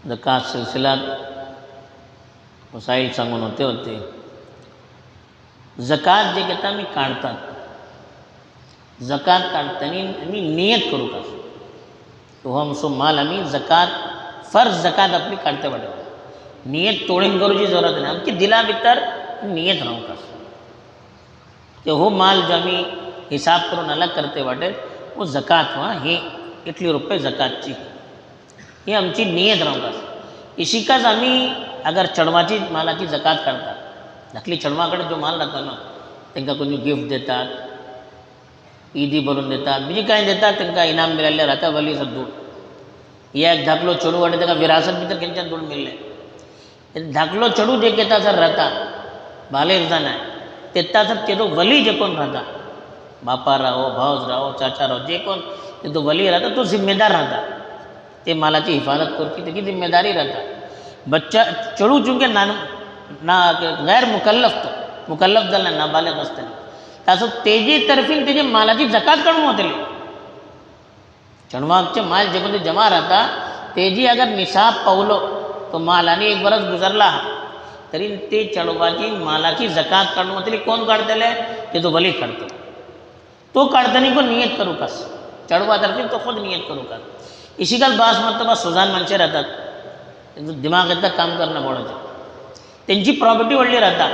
ज़कात सिलसिलात मसाईल सांगून होते ज़कात जे घेता आमी काढतात ज़कात काढताना आमी नियत करू का तो हो आमचो माल आमी ज़कात फर्ज ज़कात आपली काढते वाटे नियत तोडीन करूची जरूरत नाही आमची दिला भितर नियत राहू का कि हो माल जो आमी हिसाब करून अलग करते वाटे वो ज़कात हुआ हे इतली रुपये ज़कातची ही आमची नियत राहू का इशिकाच आमी अगर चढवाची मालाची ज़कात काढतात धाकली चढवाकडे जो माल राहतो ना त्यांना कोणी गिफ्ट देतात ईदी भरून देतात बीजी काय देतात त्यांना इनाम मिळाले राहता वली दूध या एक धाकलो चढू वाटे त्यांना विरासत भितर केंच्यान दूध मिळले धाकलो चढू जे घेता सर राहता बालेर जाना तेता सर ते तो वली जे कोण राहता बापा राहो भावज राहो चाचा राहो जे कोण ते तो वली राहता तो जिम्मेदार राहता ते मालाची हिफाजत करची त्याची जिम्मेदारी राहता बच्चा चढू चुंके ना गैर मुकल्लफ तो मुकल्लफ झाला नाबालग असताना तसं तेजी तर्फीन तेजे मालाची ज़कात काढून होतली चढवाकचे माल जे कोणते जमा राहता तेजी अगर निसाब पावलो तो मालाने एक बरस गुजरला तरी ते चढवाची मालाची ज़कात काढून होतली कोण काढतले ते तो वली काढतो तो काढताना पण नियत करू का चढवा तर्फे तो खुद नियत करू का इसी का बास मरतबा सुजान मनसे राहतात दिमाग येतात काम करणं पडायचं त्यांची प्रॉपर्टी वाढली राहता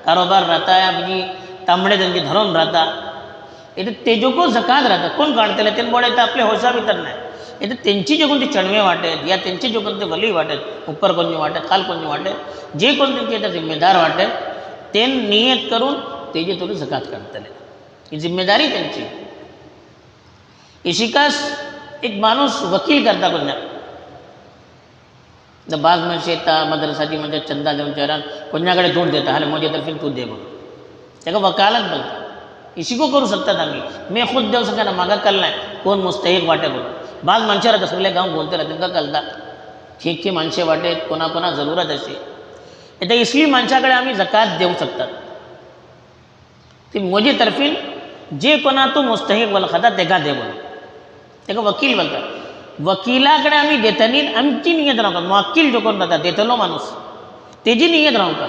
कारोबार राहता या म्हणजे तांबडे त्यांची धरून राहता इथे तेजोको ज़कात राहतात कोण काढतले ते बोलायचं आपले होशा भितर नाही इथे त्यांची जे कोणते चणवे वाटेत या त्यांचे जे कोणते वली वाटेत उपर कोणी वाटेत खाल कोणी वाटेत जे कोण त्यांचे आता जिम्मेदार वाटेत ते नियत करून तेजे थोडी ज़कात काढतले ही जिम्मेदारी त्यांची इशिकास एक माणूस वकील करता कोणा बाज मनसे येता मद्रसाची म्हणजे चंदा देऊन चेहरान कोणाकडे दूध देता हाले माझ्या तर्फे तू दे म्हणून त्याला वकालत बोलता इशिको करू शकतात आम्ही मी खुद देऊ सका ना मागा कल नाही कोण मुस्तहिक वाटे बोलून बाज मनशे राहता सगळे गाव बोलते राहते त्यांना कळता ठीक माणसे वाटेत कोणा जरूरत असे आता इसली माणसाकडे आम्ही ज़कात देऊ शकतात ते माझ्या तर्फीन जे कोणा तो मुस्तहिक वलखता तेका दे म्हणून त्याला वकील बोलतात वकिलाकडे आम्ही देतानी आमची नियत राहतात वकील जो कोण राहतात देतलो माणूस तेजी नियत राहू का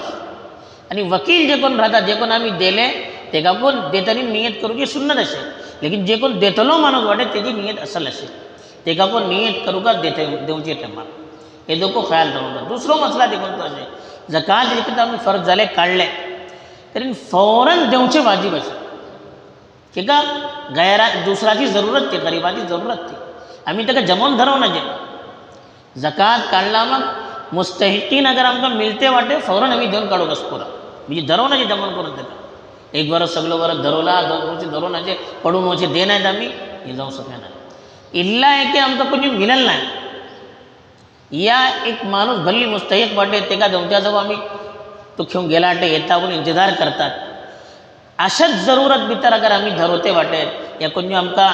आणि वकील जे कोण राहतात जे कोण आम्ही दिले ते का कोण देतानी नियत करूची सुन्नत असेल लेकिन जे कोण देतलो माणूस वाटे त्याची नियत असल असेल ते का कोण नियत करू का देऊची टायमार हे लोक ख्याल राहतात दुसरो मसला ते कोणतो असेल ज़कात जे आम्ही फर्ज झाले काढले तरी फौरन देऊचे वाजीब असेल की का गैरा दुसराची जरूरत ते गरीबाची जरूरत ते आम्ही त्याला जमवून धरव ना जे ज़कात काढला मग मुस्तहिकीन अगर आमका मिळते वाटे फौरन आम्ही देऊन काढू कस पुरा म्हणजे धरव ना जे जमवून करून त्याला एक बरस सगळं बरं धरवला 2 वर्ष धरून असे पडून वचे दे नाहीत आम्ही हे जाऊ शकत नाही इल्ला आहे की आमका कोणी मिळेल नाही या एक माणूस भल्ली मुस्तहिक वाटे ते का देऊच्याजवळ आम्ही तो घेऊन गेला वाटे येता पण इंतजार करतात अशाच जरूरत भितर अगर आम्ही धरवते वाटेत या कोणी आमका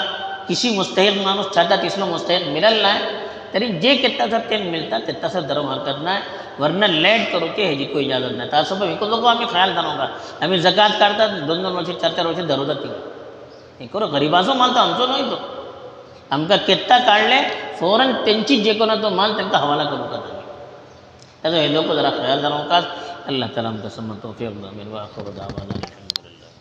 किसी मुस्तहिक माणूस चाहता तिसलो मुस्तहिक मिळेल नाही तरी जे केत्ता सर ते मिळतात तेत्ता सर धर्म हरकत नाही वरनं लेट करूची ह्याची काही इजाजत नाही तर असं विको लोक आम्ही ख्याल धरू का आम्ही ज़कात काढतात 2-2 वर्ष 4-4 वर्ष धरवतात ती हे करू गरीबाचो माल तर आमचो नाही तो आमका केत्ता काढले फौरन त्यांची जे कोणा तो माल त्यांना हवाला करू का तुम्ही त्याचं हे लोक जरा ख्याल धरू का अल्लाह ताला आमका समज तौफीक दाखव